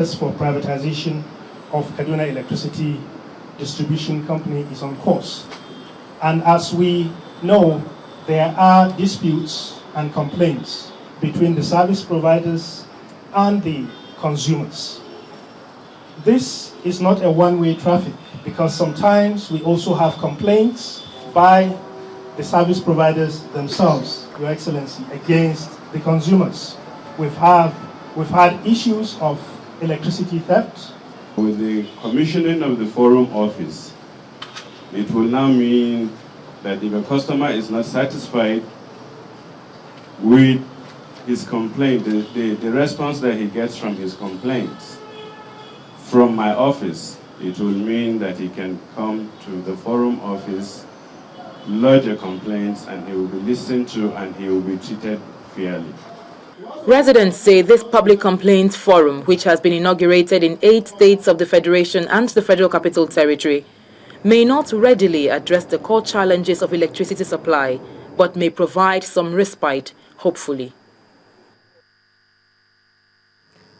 for privatization of Kaduna Electricity Distribution Company is on course. And as we know, there are disputes and complaints between the service providers and the consumers. This is not a one-way traffic, because sometimes we also have complaints by the service providers themselves, Your Excellency, against the consumers. We've had issues of electricity theft. With the commissioning of the forum office, it will now mean that if a customer is not satisfied with his complaint, the response that he gets from his complaints from my office, it will mean that he can come to the forum office, lodge a complaint, and he will be listened to and he will be treated fairly. Residents say this public complaints forum, which has been inaugurated in 8 states of the Federation and the Federal Capital Territory, may not readily address the core challenges of electricity supply, but may provide some respite, hopefully.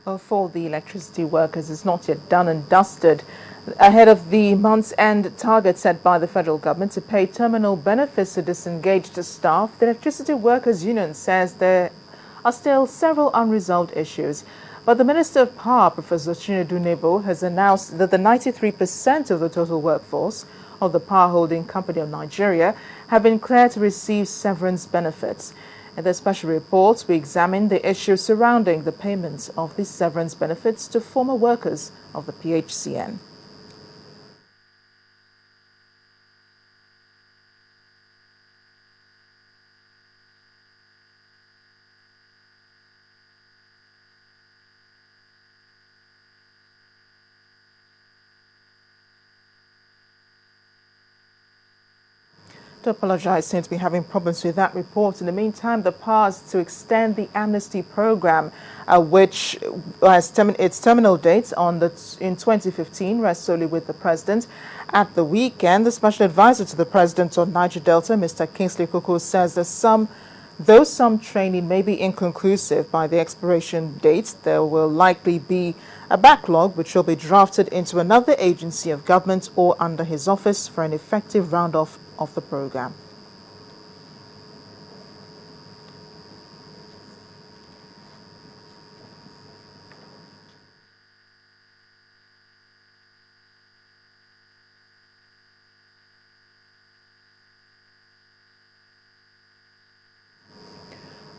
Well, for the electricity workers, it's not yet done and dusted. Ahead of the month's end target set by the federal government to pay terminal benefits to disengaged staff, the Electricity Workers Union says there are still several unresolved issues. But the Minister of Power, Professor Chinedu Nebo, has announced that the 93% of the total workforce of the Power Holding Company of Nigeria have been cleared to receive severance benefits. In the special report, we examine the issues surrounding the payments of these severance benefits to former workers of the PHCN. To apologize, since we're having problems with that report. In the meantime, the powers to extend the amnesty program, which has its terminal date in 2015, rests solely with the president. At the weekend, the special advisor to the president on Niger Delta, Mr. Kingsley Koko, says that though some training may be inconclusive by the expiration date, there will likely be a backlog which will be drafted into another agency of government or under his office for an effective round-off of the program.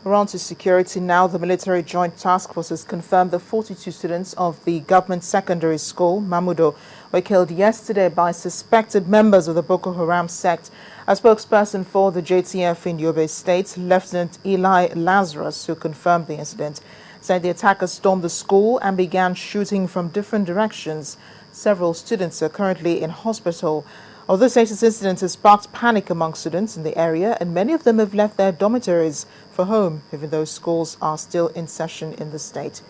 We're on to security now. The Military Joint Task Force has confirmed that 42 students of the government secondary school, Mamudo, were killed yesterday by suspected members of the Boko Haram sect. A spokesperson for the JTF in Yobe State, Lieutenant Eli Lazarus, who confirmed the incident, said the attackers stormed the school and began shooting from different directions. Several students are currently in hospital. Although this incident has sparked panic among students in the area, and many of them have left their dormitories for home, even though schools are still in session in the state.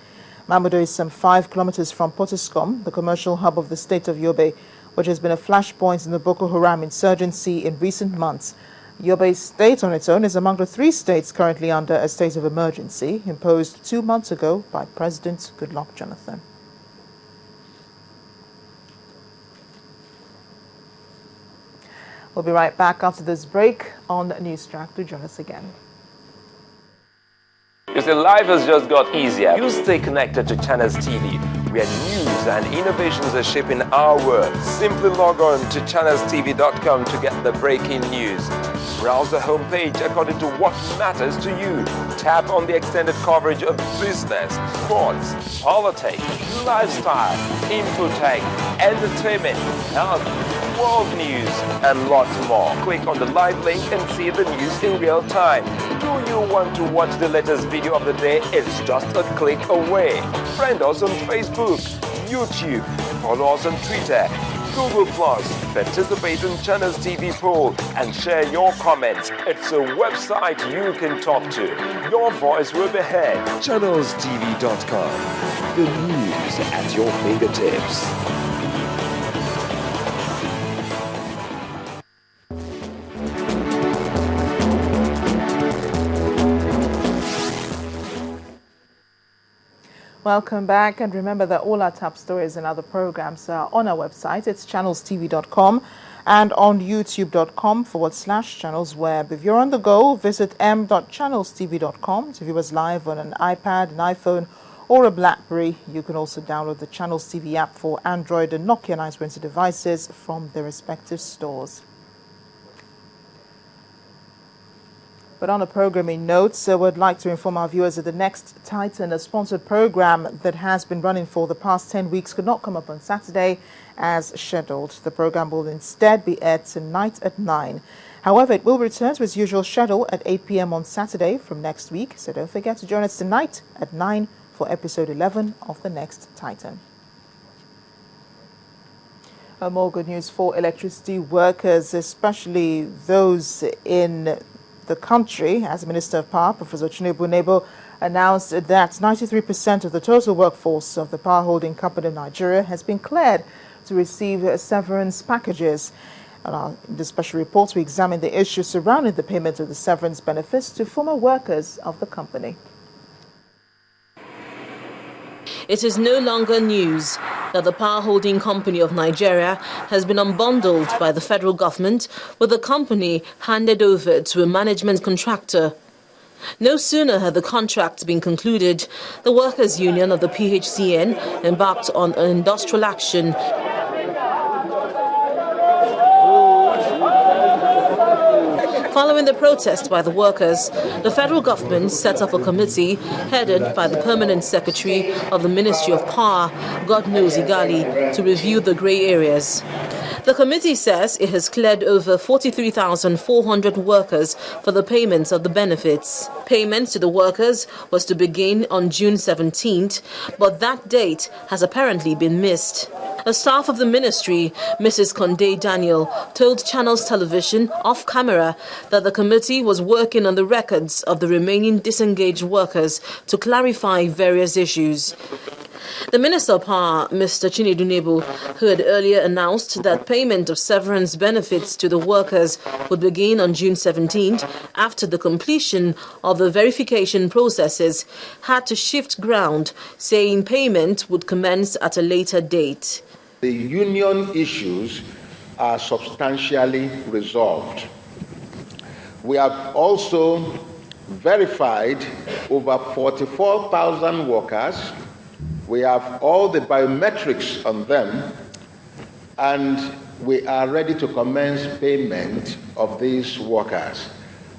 Mamudo is some 5 kilometers from Potoskom, the commercial hub of the state of Yobe, which has been a flashpoint in the Boko Haram insurgency in recent months. Yobe State on its own is among the 3 states currently under a state of emergency, imposed 2 months ago by President Goodluck Jonathan. We'll be right back after this break on Newstrack. Do join us again. You see, life has just got easier. You stay connected to Channels TV, where news and innovations are shaping our world. Simply log on to channelstv.com to get the breaking news. Browse the homepage according to what matters to you. Tap on the extended coverage of business, sports, politics, lifestyle, infotech, entertainment, health, world news, and lots more. Click on the live link and see the news in real time. Do you want to watch the latest video of the day? It's just a click away. Friend us on Facebook, YouTube, follow us on Twitter, Google+, participate in Channels TV poll, and share your comments. It's a website you can talk to. Your voice will be heard. ChannelsTV.com. The news at your fingertips. Welcome back, and remember that all our top stories and other programs are on our website. It's channelstv.com and on youtube.com/channelsweb. If you're on the go, visit m.channelstv.com to view us live on an iPad, an iPhone, or a BlackBerry. You can also download the Channels TV app for Android and Nokia 920 devices from their respective stores. But on a programming note, we'd like to inform our viewers that the next Titan, a sponsored program that has been running for the past 10 weeks, could not come up on Saturday as scheduled. The program will instead be aired tonight at 9. However, it will return to its usual schedule at 8 p.m. on Saturday from next week. So don't forget to join us tonight at 9 for episode 11 of the next Titan. More good news for electricity workers, especially those in the country, as Minister of Power, Professor Chinedu Nebo, announced that 93% of the total workforce of the power holding company of Nigeria has been cleared to receive severance packages. In this special report, we examine the issues surrounding the payment of the severance benefits to former workers of the company. It is no longer news that the power holding company of Nigeria has been unbundled by the federal government, with the company handed over to a management contractor. No sooner had the contract been concluded, the workers' union of the PHCN embarked on an industrial action. Following the protest by the workers, the federal government set up a committee headed by the permanent secretary of the Ministry of Power, Godknows Igali, to review the grey areas. The committee says it has cleared over 43,400 workers for the payments of the benefits. Payments to the workers was to begin on June 17th, but that date has apparently been missed. A staff of the ministry, Mrs. Conde Daniel, told Channels Television off camera that the committee was working on the records of the remaining disengaged workers to clarify various issues. The Minister of Power, Mr. Chinedu Nebo, who had earlier announced that payment of severance benefits to the workers would begin on June 17th after the completion of the verification processes, had to shift ground, saying payment would commence at a later date. The union issues are substantially resolved. We have also verified over 44,000 workers. We have all the biometrics on them, and we are ready to commence payment of these workers.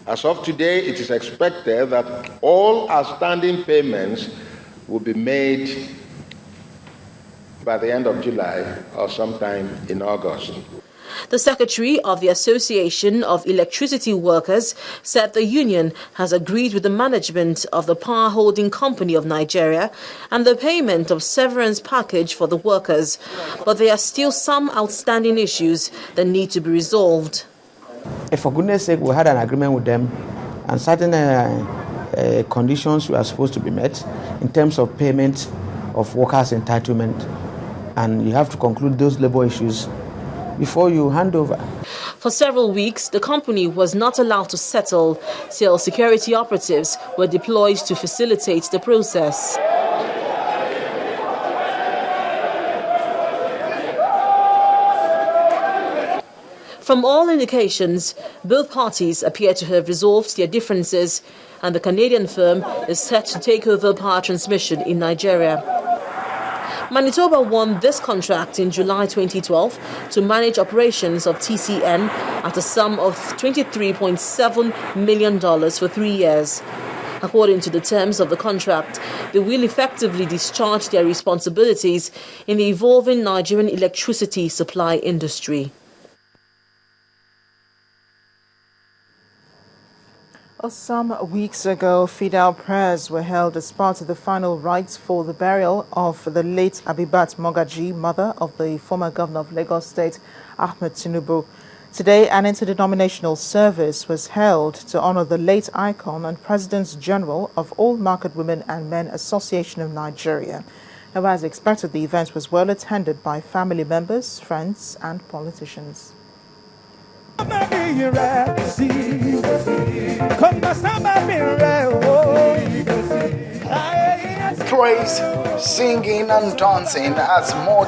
As of today, it is expected that all outstanding payments will be made by the end of July or sometime in August. The secretary of the Association of Electricity Workers said the union has agreed with the management of the power holding company of Nigeria and the payment of severance package for the workers, but there are still some outstanding issues that need to be resolved. If for goodness sake, we had an agreement with them and certain conditions were supposed to be met in terms of payment of workers' entitlement, and you have to conclude those labor issues before you hand over. For several weeks, the company was not allowed to settle till security operatives were deployed to facilitate the process. From all indications, both parties appear to have resolved their differences, and the Canadian firm is set to take over power transmission in Nigeria. Manitoba won this contract in July 2012 to manage operations of TCN at a sum of $23.7 million for 3 years. According to the terms of the contract, they will effectively discharge their responsibilities in the evolving Nigerian electricity supply industry. Some weeks ago, fidel prayers were held as part of the final rites for the burial of the late Abibat Mogaji, mother of the former governor of Lagos State, Ahmed Tinubu. Today, an interdenominational service was held to honor the late icon and President General of All Market Women and Men Association of Nigeria. Now, as expected, the event was well attended by family members, friends, and politicians. praise, singing and dancing as more